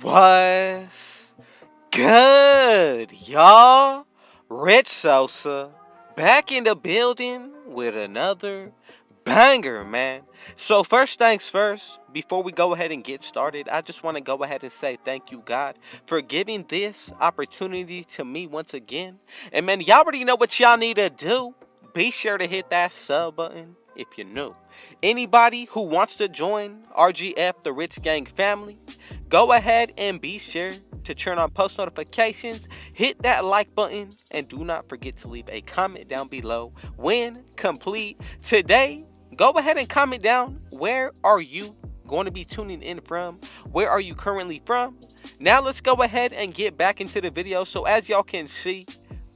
What's good, y'all? Rich Sosa back in the building with another banger, man. So first things first, before we go ahead and get started, I just want to go ahead and say thank you, God, for giving this opportunity to me once again. And man, y'all already know what y'all need to do. Be sure to hit that sub button if you're new. Anybody who wants to join RGF, the Rich Gang family, go ahead and be sure to turn on post notifications, hit that like button, and do not forget to leave a comment down below when complete. Today, go ahead and comment down, where are you going to be tuning in from? Where are you currently from? Now let's go ahead and get back into the video. So as y'all can see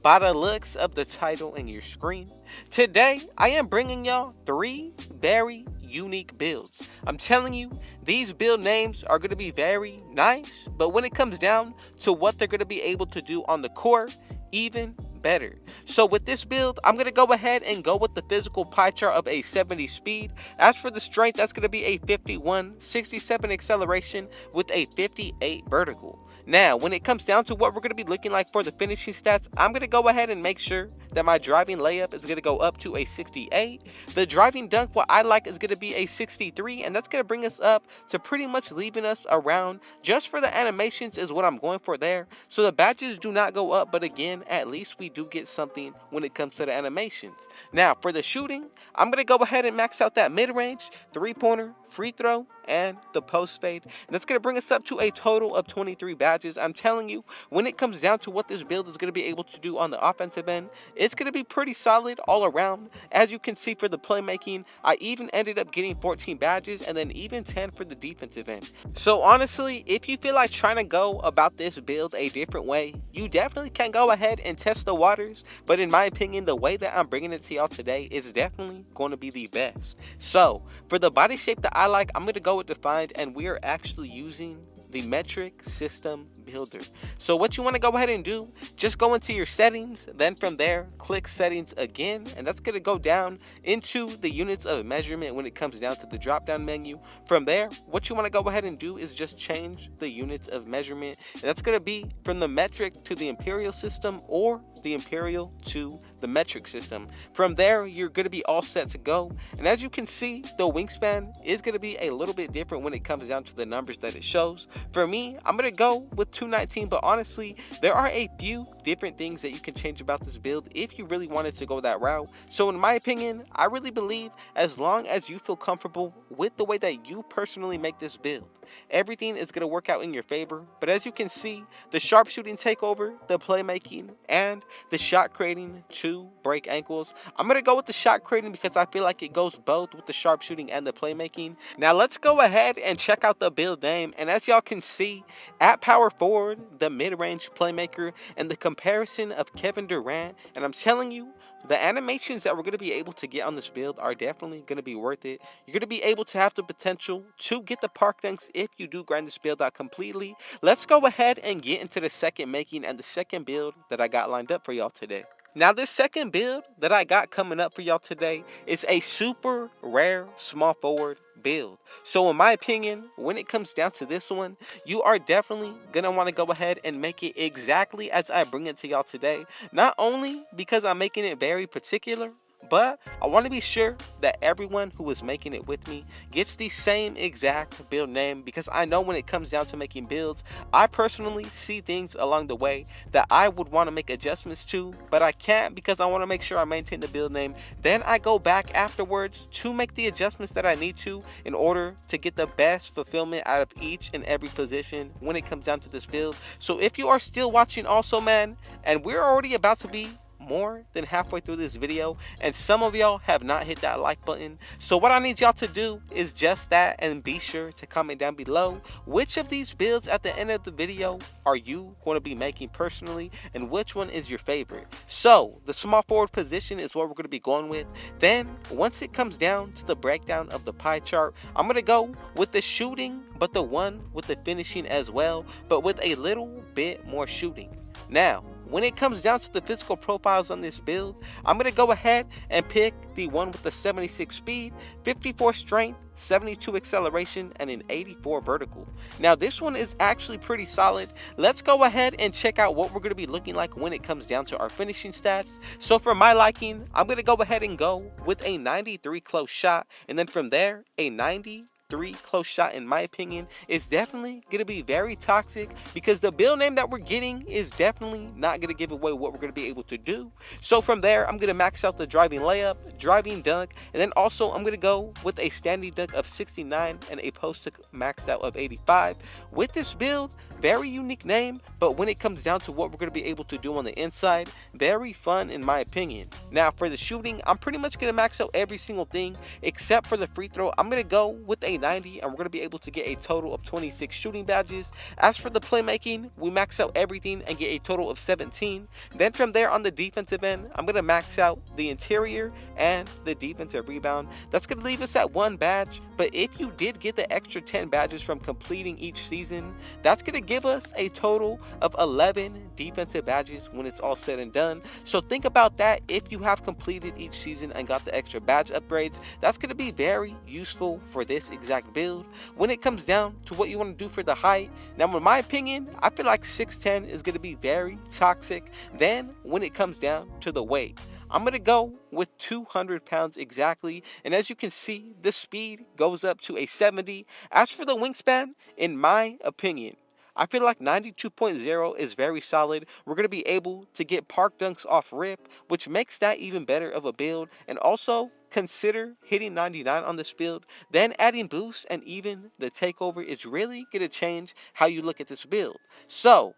by the looks of the title in your screen, today I am bringing y'all 3 very unique builds. I'm telling you, these build names are going to be very nice, but when it comes down to what they're going to be able to do on the core, even better. So with this build, I'm going to go ahead and go with the physical pie chart of a 70 speed. As for the strength, that's going to be a 51, 67 acceleration with a 58 vertical. Now, when it comes down to what we're going to be looking like for the finishing stats, I'm going to go ahead and make sure that my driving layup is going to go up to a 68. The driving dunk, what I like, is going to be a 63, and that's going to bring us up to pretty much leaving us around just for the animations is what I'm going for there. So the badges do not go up, but again, at least we do get something when it comes to the animations. Now, for the shooting, I'm going to go ahead and max out that mid-range, three-pointer, free throw, and the post fade. And that's going to bring us up to a total of 23 badges. I'm telling you, when it comes down to what this build is going to be able to do on the offensive end, it's going to be pretty solid all around. As you can see for the playmaking, I even ended up getting 14 badges and then even 10 for the defensive end. So honestly, if you feel like trying to go about this build a different way, you definitely can go ahead and test the waters. But in my opinion, the way that I'm bringing it to y'all today is definitely going to be the best. So for the body shape that I like, I'm going to go with defined, and we are actually using the metric system builder. So what you want to go ahead and do, just go into your settings, then from there click settings again, and that's going to go down into the units of measurement when it comes down to the drop down menu. From there, what you want to go ahead and do is just change the units of measurement, and that's going to be from the metric to the imperial system or the imperial to the metric system. From there, you're going to be all set to go. And as you can see, the wingspan is going to be a little bit different when it comes down to the numbers that it shows. For me, I'm going to go with 219, but honestly, there are a few different things that you can change about this build if you really wanted to go that route. So in my opinion, I really believe as long as you feel comfortable with the way that you personally make this build, everything is going to work out in your favor. But as you can see, the sharpshooting takeover, the playmaking, and the shot creating to break ankles, I'm going to go with the shot creating because I feel like it goes both with the sharpshooting and the playmaking. Now let's go ahead and check out the build name. And as y'all can see, at power forward, the mid-range playmaker, and the comparison of Kevin Durant, and I'm telling you, the animations that we're going to be able to get on this build are definitely going to be worth it. You're going to be able to have the potential to get the park dunks if you do grind this build out completely. Let's go ahead and get into the second making and the second build that I got lined up for y'all today. Now this second build that I got coming up for y'all today is a super rare small forward build. So in my opinion, when it comes down to this one, you are definitely gonna want to go ahead and make it exactly as I bring it to y'all today. Not only because I'm making it very particular, but I want to be sure that everyone who is making it with me gets the same exact build name, because I know when it comes down to making builds, I personally see things along the way that I would want to make adjustments to, but I can't because I want to make sure I maintain the build name. Then I go back afterwards to make the adjustments that I need to in order to get the best fulfillment out of each and every position when it comes down to this build. So if you are still watching also, man, and we're already about to be more than halfway through this video, and some of y'all have not hit that like button, so what I need y'all to do is just that, and be sure to comment down below which of these builds at the end of the video are you going to be making personally, and which one is your favorite. So the small forward position is what we're going to be going with. Then once it comes down to the breakdown of the pie chart, I'm going to go with the shooting, but the one with the finishing as well, but with a little bit more shooting. Now when it comes down to the physical profiles on this build, I'm going to go ahead and pick the one with the 76 speed, 54 strength, 72 acceleration, and an 84 vertical. Now this one is actually pretty solid. Let's go ahead and check out what we're going to be looking like when it comes down to our finishing stats. So for my liking, I'm going to go ahead and go with a 93 close shot, and then from there a 93 close shot, in my opinion, is definitely going to be very toxic because the build name that we're getting is definitely not going to give away what we're going to be able to do. So from there, I'm going to max out the driving layup, driving dunk, and then also I'm going to go with a standing dunk of 69 and a post dunk maxed out of 85. With this build, very unique name, but when it comes down to what we're going to be able to do on the inside, very fun in my opinion. Now for the shooting, I'm pretty much going to max out every single thing except for the free throw. I'm going to go with a 90 and we're going to be able to get a total of 26 shooting badges. As for the playmaking, we max out everything and get a total of 17. Then from there on the defensive end, I'm going to max out the interior and the defensive rebound. That's going to leave us at 1 badge, but if you did get the extra 10 badges from completing each season, that's going to give us a total of 11 defensive badges when it's all said and done. So think about that. If you have completed each season and got the extra badge upgrades, that's going to be very useful for this exact build. When it comes down to what you want to do for the height, now in my opinion, I feel like 6'10 is going to be very toxic. Then when it comes down to the weight, I'm going to go with 200 pounds exactly, and as you can see, the speed goes up to a 70. As for the wingspan, in my opinion, I feel like 92.0 is very solid. We're going to be able to get park dunks off rip, which makes that even better of a build. And also consider hitting 99 on this build, then adding boost and even the takeover is really going to change how you look at this build. So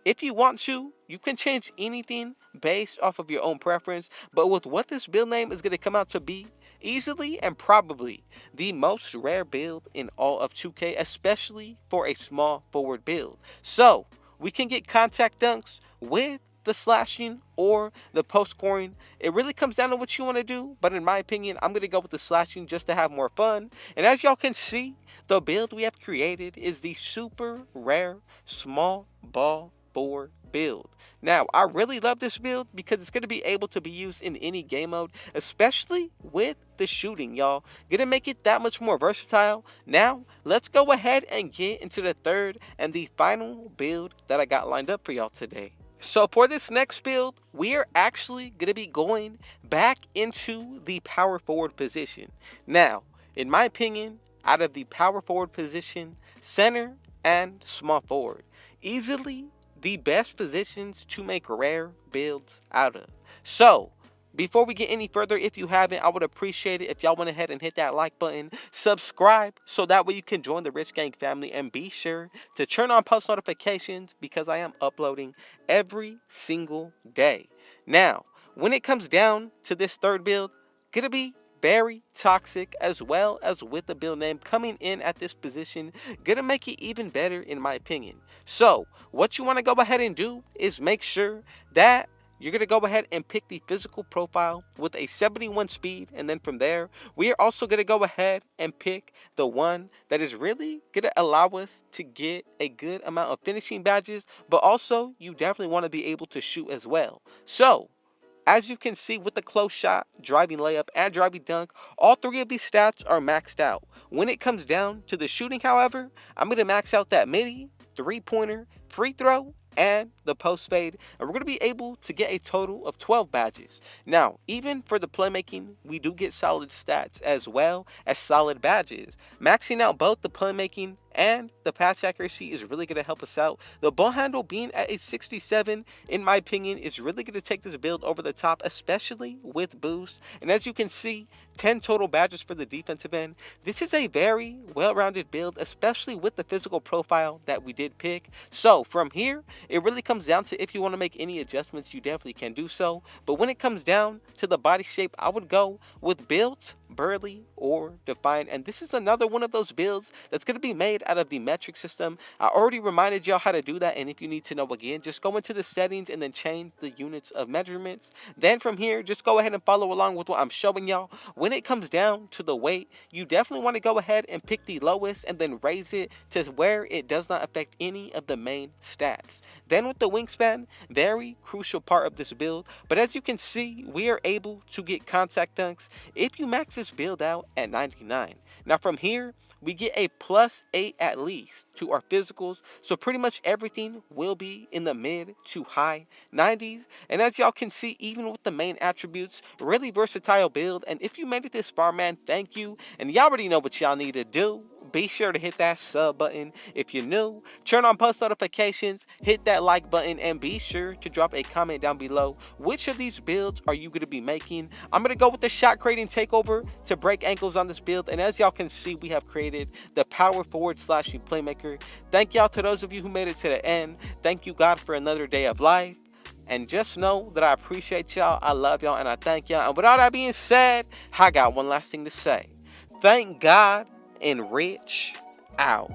if you want to, you can change anything based off of your own preference, but with what this build name is going to come out to be, easily and probably the most rare build in all of 2K, especially for a small forward build. So we can get contact dunks with the slashing or the post scoring. It really comes down to what you want to do, but in my opinion, I'm going to go with the slashing just to have more fun. And as y'all can see, the build we have created is the super rare small ball forward build. Now, I really love this build because it's going to be able to be used in any game mode, especially with the shooting, y'all. Gonna make it that much more versatile. Now, let's go ahead and get into the third and the final build that I got lined up for y'all today. So for this next build, we are actually going to be going back into the power forward position. Now, in my opinion, out of the power forward position, center and small forward, easily the best positions to make rare builds out of. So before we get any further, if you haven't, I would appreciate it if y'all went ahead and hit that like button, subscribe, so that way you can join the Rich Gang family, and be sure to turn on post notifications because I am uploading every single day. Now, when it comes down to this third build, gonna be very toxic, as well as with the build name coming in at this position, gonna make it even better in my opinion. So what you want to go ahead and do is make sure that you're going to go ahead and pick the physical profile with a 71 speed, and then from there we are also going to go ahead and pick the one that is really going to allow us to get a good amount of finishing badges, but also you definitely want to be able to shoot as well. So as you can see, with the close shot, driving layup, and driving dunk, all three of these stats are maxed out. When it comes down to the shooting, however, I'm going to max out that midi, three-pointer, free throw, and the post fade, and we're going to be able to get a total of 12 badges. Now, even for the playmaking, we do get solid stats as well as solid badges. Maxing out both the playmaking and the pass accuracy is really going to help us out. The ball handle being at a 67, in my opinion, is really going to take this build over the top, especially with boost. And as you can see, 10 total badges for the defensive end. This is a very well-rounded build, especially with the physical profile that we did pick. So from here, it really comes down to if you want to make any adjustments, you definitely can do so. But when it comes down to the body shape, I would go with built, burly, or defined. And this is another one of those builds that's going to be made out of the metric system. I already reminded y'all how to do that, and if you need to know again, just go into the settings and then change the units of measurements. Then from here, just go ahead and follow along with what I'm showing y'all. when it comes down to the weight, you definitely want to go ahead and pick the lowest and then raise it to where it does not affect any of the main stats. Then with the wingspan, very crucial part of this build, but as you can see, we are able to get contact dunks if you max this build out at 99. Now from here, we get a +8 at least to our physicals, so pretty much everything will be in the mid to high 90s. And as y'all can see, even with the main attributes, really versatile build. And if you made it this far, man, thank you. And y'all already know what y'all need to do. Be sure to hit that sub button if you're new, turn on post notifications, hit that like button, and be sure to drop a comment down below. Which of these builds are you going to be making? I'm going to go with the shot creating takeover to break ankles on this build. And as y'all can see, we have created the power forward / playmaker. Thank y'all to those of you who made it to the end. Thank you, God, for another day of life. And just know that I appreciate y'all, I love y'all, and I thank y'all. And with all that being said, I got one last thing to say. Thank God and Rich out.